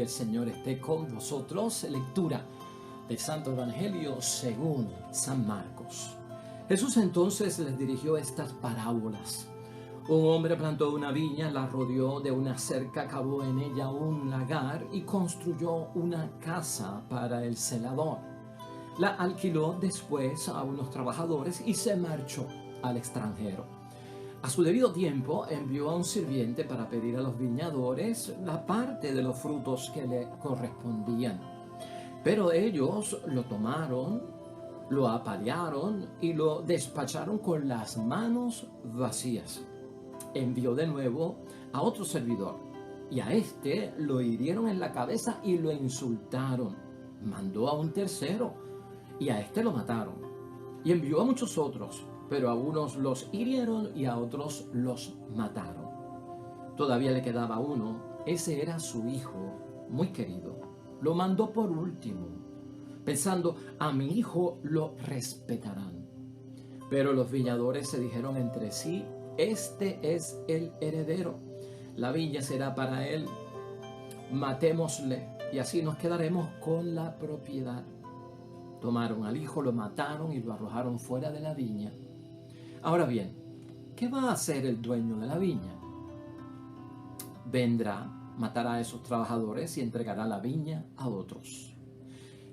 y el Señor esté con vosotros. Lectura del Santo Evangelio según San Marcos. Jesús entonces les dirigió estas parábolas. Un hombre plantó una viña, la rodeó de una cerca, cavó en ella un lagar y construyó una casa para el celador. La alquiló después a unos trabajadores y se marchó al extranjero. A su debido tiempo envió a un sirviente para pedir a los viñadores la parte de los frutos que le correspondían. Pero ellos lo tomaron, lo apalearon y lo despacharon con las manos vacías. Envió de nuevo a otro servidor y a este lo hirieron en la cabeza y lo insultaron. Mandó a un tercero y a este lo mataron. Y envió a muchos otros, pero a unos los hirieron y a otros los mataron. Todavía le quedaba uno, ese era su hijo muy querido. Lo mandó por último, pensando, a mi hijo lo respetarán. Pero los viñadores se dijeron entre sí, este es el heredero, la viña será para él, matémosle y así nos quedaremos con la propiedad. Tomaron al hijo, lo mataron y lo arrojaron fuera de la viña. Ahora bien, ¿qué va a hacer el dueño de la viña? Vendrá, matará a esos trabajadores y entregará la viña a otros.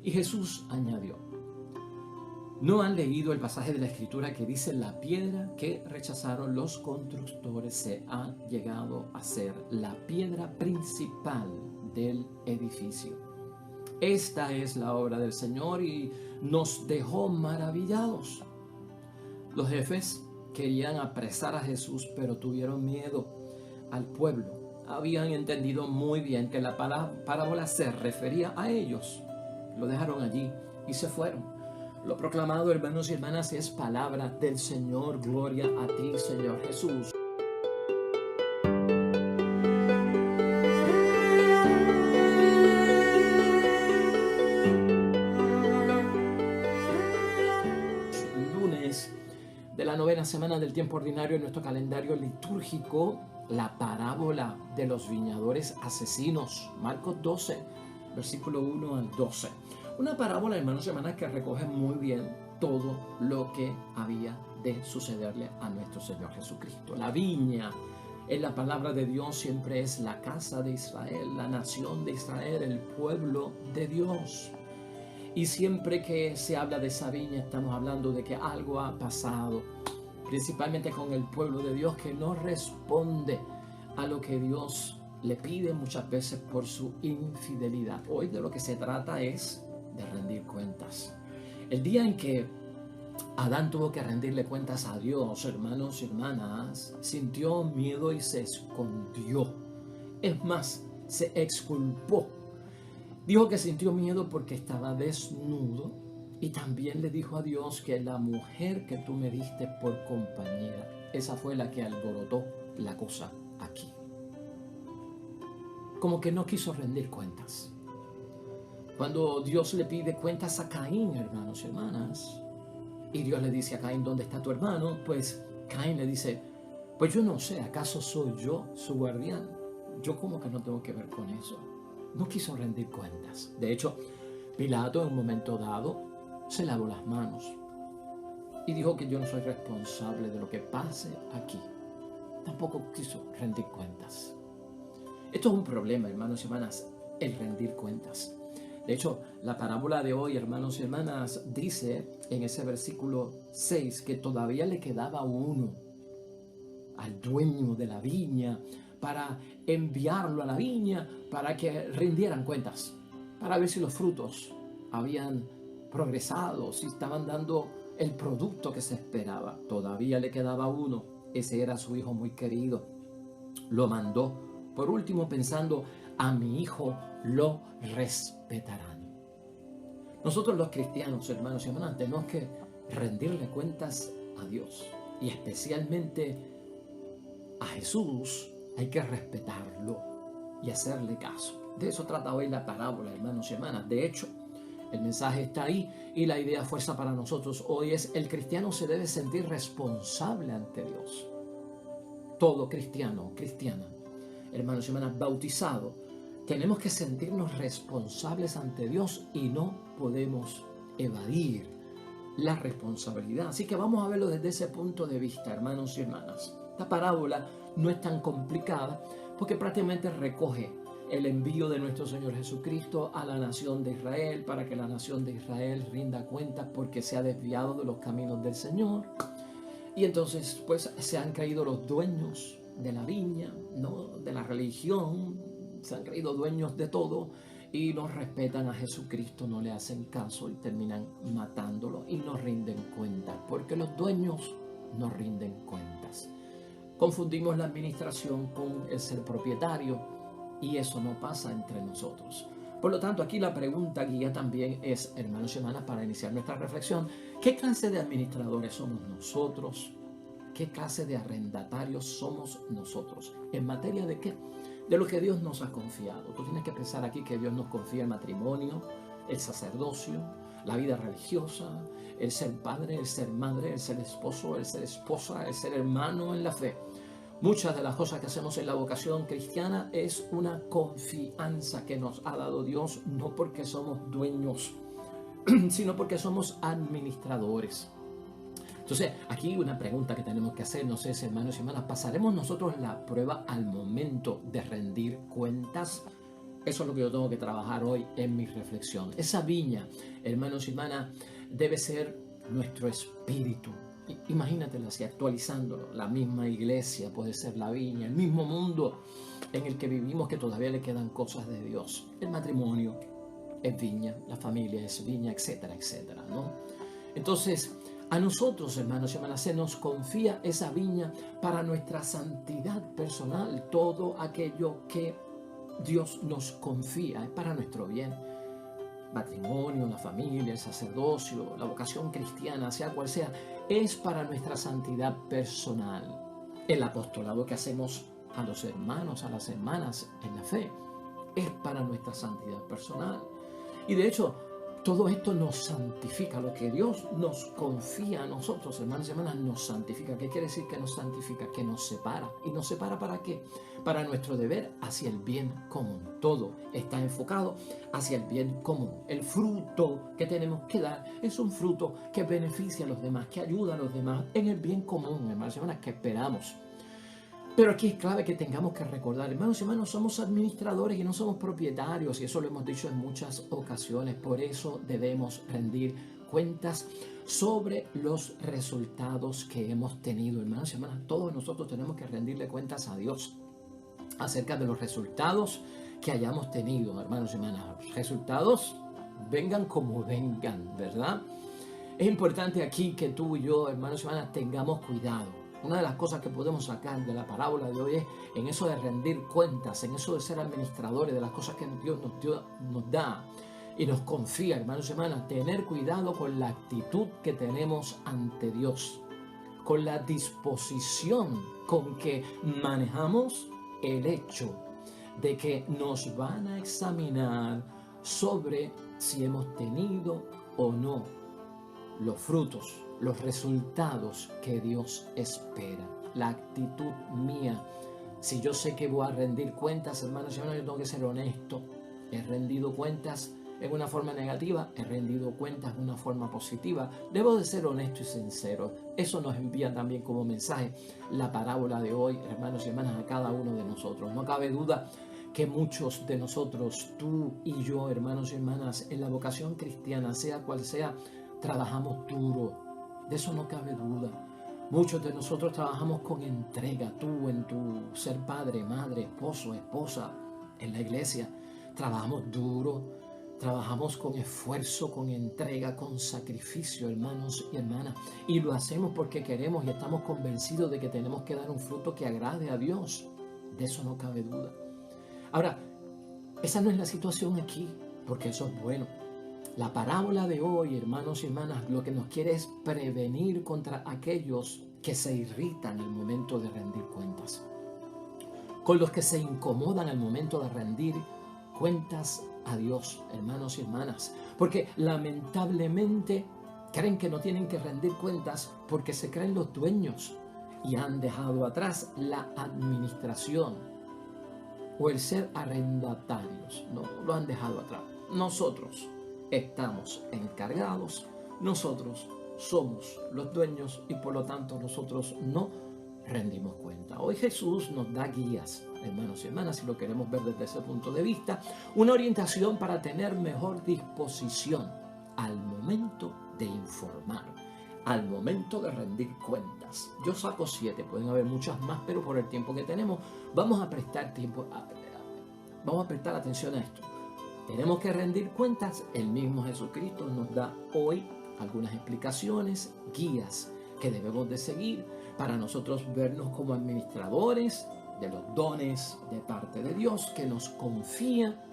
Y Jesús añadió, ¿no han leído el pasaje de la Escritura que dice la piedra que rechazaron los constructores se ha llegado a ser la piedra principal del edificio? Esta es la obra del Señor y nos dejó maravillados. Los jefes querían apresar a Jesús, pero tuvieron miedo al pueblo. Habían entendido muy bien que la parábola se refería a ellos. Lo dejaron allí y se fueron. Lo proclamado, hermanos y hermanas, es palabra del Señor. Gloria a ti, Señor Jesús. Lunes de la novena semana del tiempo ordinario en nuestro calendario litúrgico, la parábola de los viñadores asesinos, Marcos 12, versículo 1 al 12. Una parábola, hermanos y hermanas, que recoge muy bien todo lo que había de sucederle a nuestro Señor Jesucristo. La viña en la palabra de Dios siempre es la casa de Israel, la nación de Israel, el pueblo de Dios. Y siempre que se habla de esa viña estamos hablando de que algo ha pasado, principalmente con el pueblo de Dios que no responde a lo que Dios le pide muchas veces por su infidelidad. Hoy de lo que se trata es de rendir cuentas. El día en que Adán tuvo que rendirle cuentas a Dios, hermanos y hermanas, sintió miedo y se escondió. Es más, se exculpó. Dijo que sintió miedo porque estaba desnudo y también le dijo a Dios que la mujer que tú me diste por compañera, esa fue la que alborotó la cosa aquí. Como que no quiso rendir cuentas. Cuando Dios le pide cuentas a Caín, hermanos y hermanas, y Dios le dice a Caín, ¿dónde está tu hermano? Pues Caín le dice, pues yo no sé, ¿acaso soy yo su guardián? Yo como que no tengo que ver con eso. No quiso rendir cuentas. De hecho, Pilato en un momento dado se lavó las manos y dijo que yo no soy responsable de lo que pase aquí. Tampoco quiso rendir cuentas. Esto es un problema, hermanos y hermanas, el rendir cuentas. De hecho, la parábola de hoy, hermanos y hermanas, dice en ese versículo 6 que todavía le quedaba uno al dueño de la viña para enviarlo a la viña para que rindieran cuentas, para ver si los frutos habían progresado, si estaban dando el producto que se esperaba. Todavía le quedaba uno, ese era su hijo muy querido. Lo mandó por último pensando, a mi hijo lo respetarán. Nosotros los cristianos, hermanos y hermanas, tenemos que rendirle cuentas a Dios y especialmente a Jesús. Hay que respetarlo y hacerle caso. De eso trata hoy la parábola, hermanos y hermanas. De hecho, el mensaje está ahí y la idea fuerza para nosotros hoy es: el cristiano se debe sentir responsable ante Dios. Todo cristiano, cristiana, hermanos y hermanas, bautizado, tenemos que sentirnos responsables ante Dios y no podemos evadir la responsabilidad. Así que vamos a verlo desde ese punto de vista, hermanos y hermanas. Esta parábola no es tan complicada porque prácticamente recoge el envío de nuestro Señor Jesucristo a la nación de Israel para que la nación de Israel rinda cuentas porque se ha desviado de los caminos del Señor. Y entonces pues se han creído los dueños de la viña, ¿no? De la religión, se han creído dueños de todo y no respetan a Jesucristo, no le hacen caso y terminan matándolo y no rinden cuentas, porque los dueños no rinden cuentas. Confundimos la administración con el ser propietario y eso no pasa entre nosotros. Por lo tanto, aquí la pregunta guía también es, hermanos y hermanas, para iniciar nuestra reflexión, ¿qué clase de administradores somos nosotros? ¿Qué clase de arrendatarios somos nosotros? ¿En materia de qué? De lo que Dios nos ha confiado. Tú tienes que pensar aquí que Dios nos confía el matrimonio, el sacerdocio, la vida religiosa, el ser padre, el ser madre, el ser esposo, el ser esposa, el ser hermano en la fe. Muchas de las cosas que hacemos en la vocación cristiana es una confianza que nos ha dado Dios, no porque somos dueños, sino porque somos administradores. Entonces, aquí una pregunta que tenemos que hacernos es, hermanos y hermanas, ¿pasaremos nosotros la prueba al momento de rendir cuentas? Eso es lo que yo tengo que trabajar hoy en mi reflexión. Esa viña, hermanos y hermanas, debe ser nuestro espíritu. Imagínatelo así, actualizándolo. La misma iglesia puede ser la viña, el mismo mundo en el que vivimos que todavía le quedan cosas de Dios. El matrimonio es viña, la familia es viña, etcétera, etcétera, ¿no? Entonces, a nosotros, hermanos y hermanas, se nos confía esa viña para nuestra santidad personal. Todo aquello que Dios nos confía es para nuestro bien. Matrimonio, la familia, el sacerdocio, la vocación cristiana, sea cual sea, es para nuestra santidad personal. El apostolado que hacemos a los hermanos, a las hermanas en la fe, es para nuestra santidad personal. Y de hecho, todo esto nos santifica. Lo que Dios nos confía a nosotros, hermanos y hermanas, nos santifica. ¿Qué quiere decir que nos santifica? Que nos separa. ¿Y nos separa para qué? Para nuestro deber hacia el bien común. Todo está enfocado hacia el bien común. El fruto que tenemos que dar es un fruto que beneficia a los demás, que ayuda a los demás en el bien común, hermanos y hermanas, que esperamos. Pero aquí es clave que tengamos que recordar, hermanos y hermanas, somos administradores y no somos propietarios, y eso lo hemos dicho en muchas ocasiones. Por eso debemos rendir cuentas sobre los resultados que hemos tenido, hermanos y hermanas. Todos nosotros tenemos que rendirle cuentas a Dios acerca de los resultados que hayamos tenido, hermanos y hermanas. Los resultados vengan como vengan, ¿verdad? Es importante aquí que tú y yo, hermanos y hermanas, tengamos cuidado. Una de las cosas que podemos sacar de la parábola de hoy es en eso de rendir cuentas, en eso de ser administradores de las cosas que Dios nos da y nos confía, hermanos y hermanas, tener cuidado con la actitud que tenemos ante Dios, con la disposición con que manejamos el hecho de que nos van a examinar sobre si hemos tenido o no los frutos, los resultados que Dios espera. La actitud mía. Si yo sé que voy a rendir cuentas, hermanos y hermanas, yo tengo que ser honesto. He rendido cuentas en una forma negativa, he rendido cuentas de una forma positiva. Debo de ser honesto y sincero. Eso nos envía también como mensaje la parábola de hoy, hermanos y hermanas, a cada uno de nosotros. No cabe duda que muchos de nosotros, tú y yo, hermanos y hermanas, en la vocación cristiana, sea cual sea, trabajamos duro. De eso no cabe duda. Muchos de nosotros trabajamos con entrega. Tú en tu ser padre, madre, esposo, esposa, en la iglesia, trabajamos duro, trabajamos con esfuerzo, con entrega, con sacrificio, hermanos y hermanas. Y lo hacemos porque queremos y estamos convencidos de que tenemos que dar un fruto que agrade a Dios. De eso no cabe duda. Ahora, esa no es la situación aquí, porque eso es bueno. La parábola de hoy, hermanos y hermanas, lo que nos quiere es prevenir contra aquellos que se irritan al momento de rendir cuentas, con los que se incomodan al momento de rendir cuentas a Dios, hermanos y hermanas, porque lamentablemente creen que no tienen que rendir cuentas porque se creen los dueños y han dejado atrás la administración. o el ser arrendatarios. No, lo han dejado atrás. Nosotros estamos encargados, nosotros somos los dueños y por lo tanto nosotros no rendimos cuenta. Hoy Jesús nos da guías, hermanos y hermanas, si lo queremos ver desde ese punto de vista, una orientación para tener mejor disposición al momento de informar, al momento de rendir cuentas. Yo saco 7, pueden haber muchas más, pero por el tiempo que tenemos vamos a prestar atención a esto. Tenemos que rendir cuentas. El mismo Jesucristo nos da hoy algunas explicaciones, guías que debemos de seguir para nosotros vernos como administradores de los dones de parte de Dios que nos confía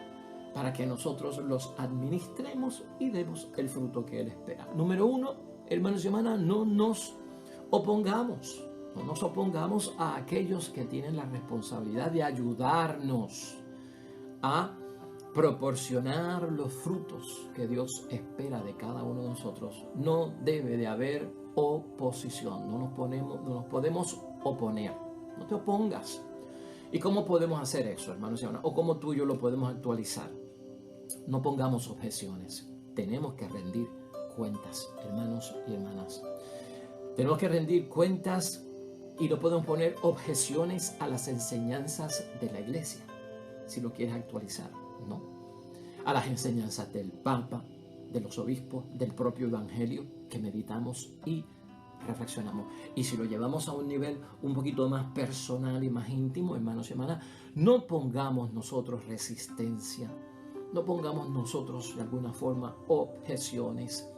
para que nosotros los administremos y demos el fruto que Él espera. Número 1, hermanos y hermanas, no nos opongamos a aquellos que tienen la responsabilidad de ayudarnos a proporcionar los frutos que Dios espera de cada uno de nosotros. No debe de haber oposición, no nos podemos oponer. No te opongas. ¿Y cómo podemos hacer eso, hermanos y hermanas? ¿O cómo tú y yo lo podemos actualizar? No pongamos objeciones. Tenemos que rendir cuentas, hermanos y hermanas. Tenemos que rendir cuentas y no podemos poner objeciones a las enseñanzas de la iglesia, si lo quieres actualizar, ¿no? A las enseñanzas del Papa, de los obispos, del propio Evangelio que meditamos y reflexionamos. Y si lo llevamos a un nivel un poquito más personal y más íntimo, hermanos y hermanas, no pongamos nosotros resistencia, no pongamos nosotros de alguna forma objeciones.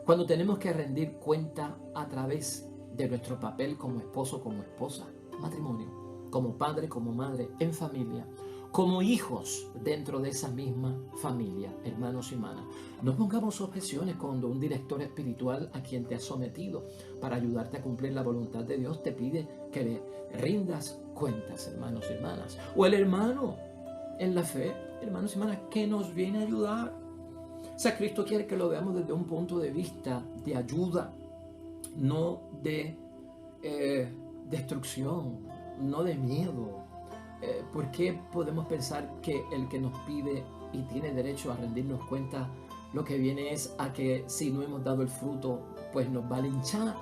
Cuando tenemos que rendir cuenta a través de nuestro papel como esposo, como esposa, matrimonio, como padre, como madre, en familia, como hijos dentro de esa misma familia, hermanos y hermanas. No pongamos objeciones cuando un director espiritual a quien te has sometido para ayudarte a cumplir la voluntad de Dios te pide que le rindas cuentas, hermanos y hermanas. O el hermano en la fe, hermanos y hermanas, que nos viene a ayudar. O sea, Cristo quiere que lo veamos desde un punto de vista de ayuda, no de destrucción, no de miedo. ¿Por qué podemos pensar que el que nos pide y tiene derecho a rendirnos cuenta lo que viene es a que si no hemos dado el fruto, pues nos va a linchar?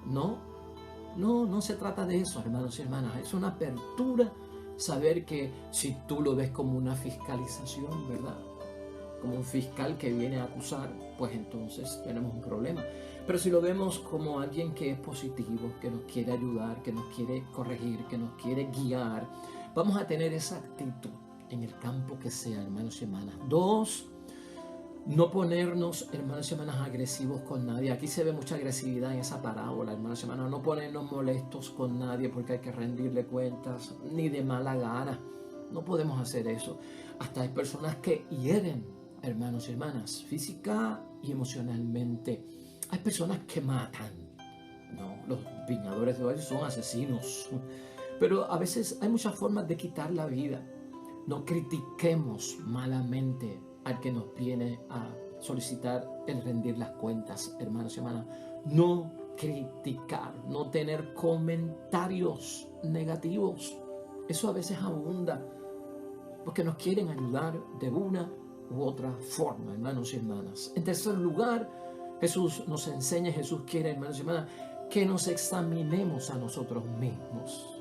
No se trata de eso, hermanos y hermanas. Es una apertura saber que si tú lo ves como una fiscalización, ¿verdad? Como un fiscal que viene a acusar, pues entonces tenemos un problema. Pero si lo vemos como alguien que es positivo, que nos quiere ayudar, que nos quiere corregir, que nos quiere guiar, vamos a tener esa actitud en el campo que sea, hermanos y hermanas. 2, no ponernos, hermanos y hermanas, agresivos con nadie. Aquí se ve mucha agresividad en esa parábola, hermanos y hermanas. No ponernos molestos con nadie porque hay que rendirle cuentas, ni de mala gana. No podemos hacer eso. Hasta hay personas que hieren, hermanos y hermanas, física y emocionalmente. Hay personas que matan, ¿no? Los viñadores de hoy son asesinos. Pero a veces hay muchas formas de quitar la vida. No critiquemos malamente al que nos viene a solicitar el rendir las cuentas, hermanos y hermanas. No criticar, no tener comentarios negativos. Eso a veces abunda porque nos quieren ayudar de una u otra forma, hermanos y hermanas. En tercer lugar, Jesús nos enseña, Jesús quiere, hermanos y hermanas, que nos examinemos a nosotros mismos.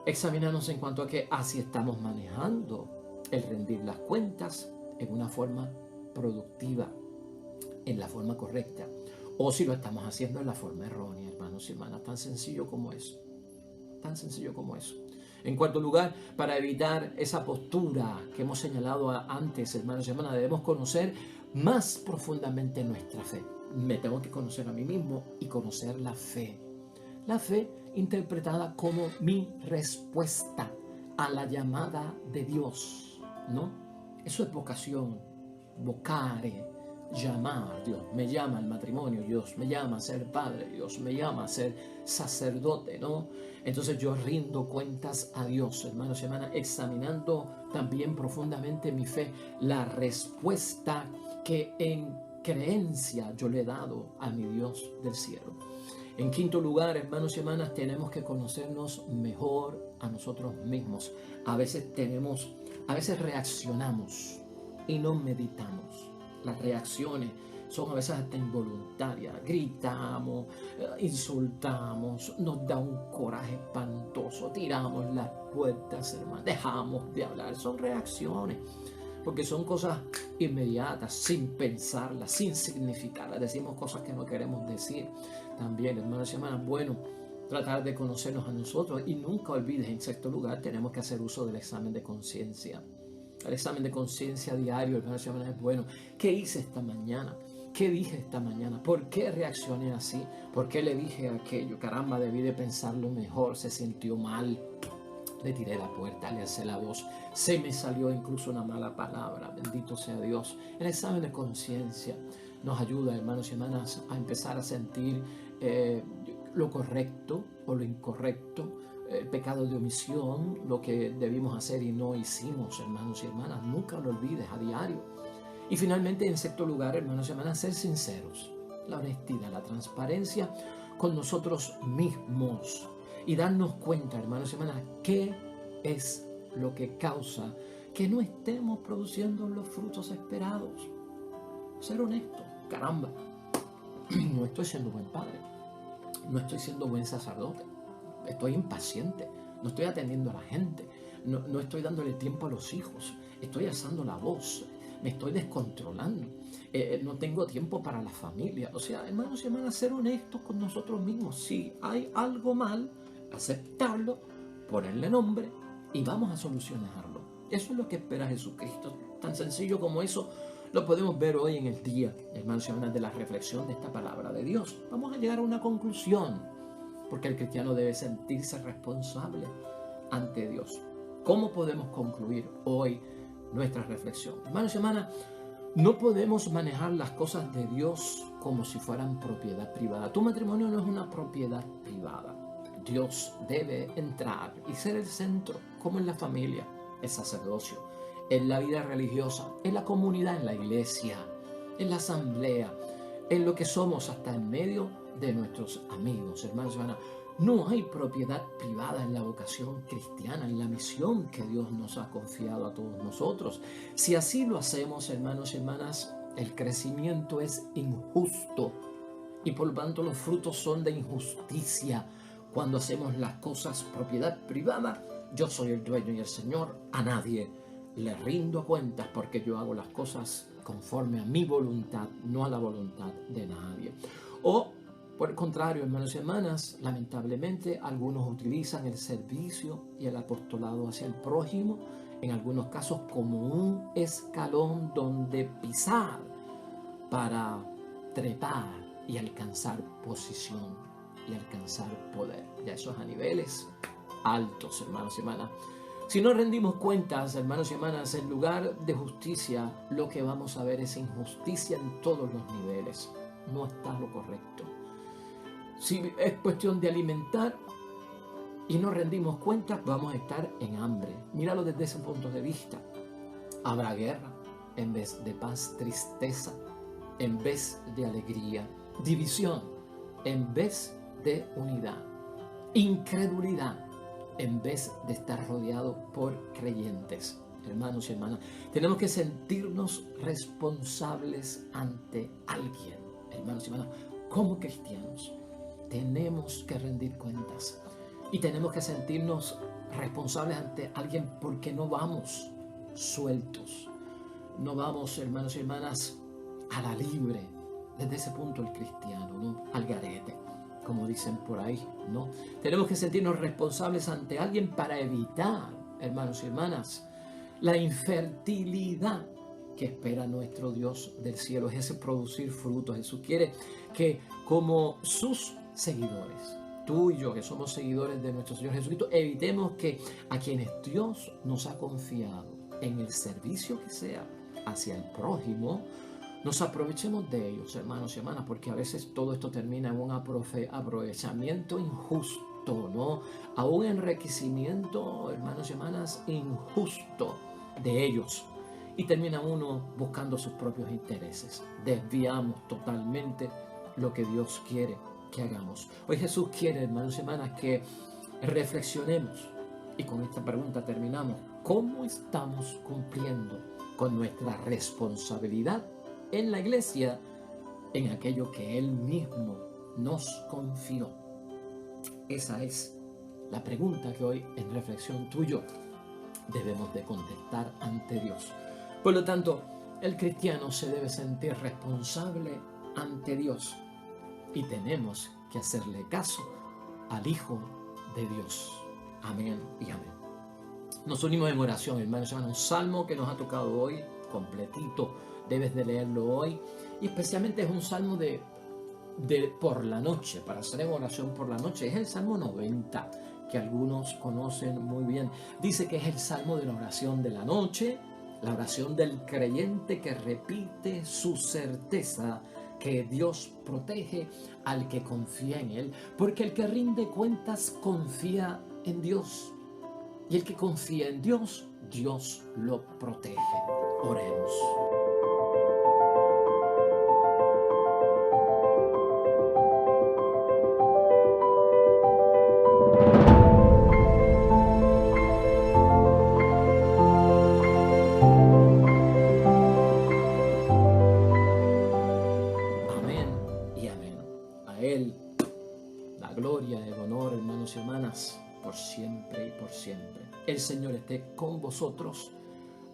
Examinarnos en cuanto a que así estamos manejando el rendir las cuentas en una forma productiva, en la forma correcta, o si lo estamos haciendo en la forma errónea, hermanos y hermanas. Tan sencillo como eso. Tan sencillo como eso. En cuarto lugar, para evitar esa postura que hemos señalado antes, hermanos y hermanas, debemos conocer más profundamente nuestra fe. Me tengo que conocer a mí mismo y conocer la fe. La fe interpretada como mi respuesta a la llamada de Dios, ¿no? Eso es vocación, vocare, llamar. Dios me llama al matrimonio, Dios me llama a ser padre, Dios me llama a ser sacerdote, ¿no? Entonces yo rindo cuentas a Dios, hermanos y hermanas, examinando también profundamente mi fe, la respuesta que en creencia yo le he dado a mi Dios del cielo. En quinto lugar, hermanos y hermanas, tenemos que conocernos mejor a nosotros mismos. A veces reaccionamos y no meditamos. Las reacciones son a veces hasta involuntarias. Gritamos, insultamos, nos da un coraje espantoso, tiramos las puertas, hermanos, dejamos de hablar. Son reacciones, porque son cosas inmediatas, sin pensarlas, sin significarlas. Decimos cosas que no queremos decir. También, hermanos y hermanas, bueno, tratar de conocernos a nosotros. Y nunca olvides, en sexto lugar, tenemos que hacer uso del examen de conciencia. El examen de conciencia diario, hermanos y hermanas, es bueno. ¿Qué hice esta mañana? ¿Qué dije esta mañana? ¿Por qué reaccioné así? ¿Por qué le dije aquello? Caramba, debí de pensarlo mejor. Se sintió mal. Le tiré la puerta, le alcé la voz. Se me salió incluso una mala palabra. Bendito sea Dios. El examen de conciencia nos ayuda, hermanos y hermanas, a empezar a sentir lo correcto o lo incorrecto, el pecado de omisión, lo que debimos hacer y no hicimos, hermanos y hermanas. Nunca lo olvides, a diario. Y finalmente, en sexto lugar, hermanos y hermanas, ser sinceros. La honestidad, la transparencia con nosotros mismos. Y darnos cuenta, hermanos y hermanas, qué es lo que causa que no estemos produciendo los frutos esperados. Ser honesto. Caramba, no estoy siendo buen padre. No estoy siendo buen sacerdote. Estoy impaciente. No estoy atendiendo a la gente. No estoy dándole tiempo a los hijos. Estoy alzando la voz. Me estoy descontrolando. No tengo tiempo para la familia. O sea, hermanos y hermanas, ser honestos con nosotros mismos. Si hay algo mal, aceptarlo, ponerle nombre y vamos a solucionarlo. Eso es lo que espera Jesucristo. Tan sencillo como eso lo podemos ver hoy en el día, hermanos y hermanas, de la reflexión de esta palabra de Dios. Vamos a llegar a una conclusión, porque el cristiano debe sentirse responsable ante Dios. ¿Cómo podemos concluir hoy nuestra reflexión? Hermanos y hermanas, no podemos manejar las cosas de Dios como si fueran propiedad privada. Tu matrimonio no es una propiedad privada. Dios debe entrar y ser el centro, como en la familia, el sacerdocio, en la vida religiosa, en la comunidad, en la iglesia, en la asamblea, en lo que somos, hasta en medio de nuestros amigos. Hermanos y hermanas, no hay propiedad privada en la vocación cristiana, en la misión que Dios nos ha confiado a todos nosotros. Si así lo hacemos, hermanos y hermanas, el crecimiento es injusto y por lo tanto los frutos son de injusticia. Cuando hacemos las cosas propiedad privada, yo soy el dueño y el Señor, a nadie le rindo cuentas porque yo hago las cosas conforme a mi voluntad, no a la voluntad de nadie. O por el contrario, hermanos y hermanas, lamentablemente algunos utilizan el servicio y el apostolado hacia el prójimo, en algunos casos como un escalón donde pisar para trepar y alcanzar posición y alcanzar poder. Ya eso es a niveles altos, hermanos y hermanas. Si no rendimos cuentas, hermanos y hermanas, en lugar de justicia, lo que vamos a ver es injusticia en todos los niveles. No está lo correcto. Si es cuestión de alimentar y no rendimos cuentas, vamos a estar en hambre. Míralo desde ese punto de vista. Habrá guerra en vez de paz, tristeza en vez de alegría, división en vez de unidad, incredulidad en vez de estar rodeado por creyentes. Hermanos y hermanas, tenemos que sentirnos responsables ante alguien. Hermanos y hermanas, como cristianos tenemos que rendir cuentas y tenemos que sentirnos responsables ante alguien, porque no vamos sueltos, no vamos, hermanos y hermanas, a la libre. Desde ese punto el cristiano, ¿no? Al garete, como dicen por ahí, ¿no? Tenemos que sentirnos responsables ante alguien para evitar, hermanos y hermanas, la infertilidad que espera nuestro Dios del cielo. Es ese producir frutos. Jesús quiere que, como sus seguidores, tú y yo, que somos seguidores de nuestro Señor Jesucristo, evitemos que a quienes Dios nos ha confiado en el servicio que sea hacia el prójimo, nos aprovechemos de ellos, hermanos y hermanas, porque a veces todo esto termina en un aprovechamiento injusto, ¿no? A un enriquecimiento, hermanos y hermanas, injusto de ellos. Y termina uno buscando sus propios intereses. Desviamos totalmente lo que Dios quiere que hagamos. Hoy Jesús quiere, hermanos y hermanas, que reflexionemos. Y con esta pregunta terminamos. ¿Cómo estamos cumpliendo con nuestra responsabilidad en la iglesia, en aquello que Él mismo nos confió? Esa es la pregunta que hoy en reflexión tú y yo debemos de contestar ante Dios. Por lo tanto, el cristiano se debe sentir responsable ante Dios y tenemos que hacerle caso al Hijo de Dios. Amén y amén. Nos unimos en oración, hermanos y hermanas. Un salmo que nos ha tocado hoy, completito, debes de leerlo hoy. Y especialmente es un salmo de por la noche, para hacer en oración por la noche. Es el Salmo 90, que algunos conocen muy bien. Dice que es el salmo de la oración de la noche, la oración del creyente que repite su certeza que Dios protege al que confía en Él, porque el que rinde cuentas confía en Dios, y el que confía en Dios, Dios lo protege. Oremos. La gloria, el honor, hermanos y hermanas, por siempre y por siempre. El Señor esté con vosotros.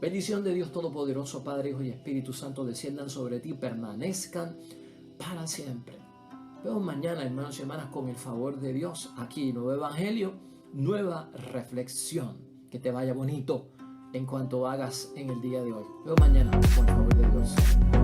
Bendición de Dios Todopoderoso, Padre, Hijo y Espíritu Santo, desciendan sobre ti, permanezcan para siempre. Vemos mañana, hermanos y hermanas, con el favor de Dios, aquí, nuevo evangelio, nueva reflexión. Que te vaya bonito en cuanto hagas en el día de hoy. Vemos mañana con el favor de Dios.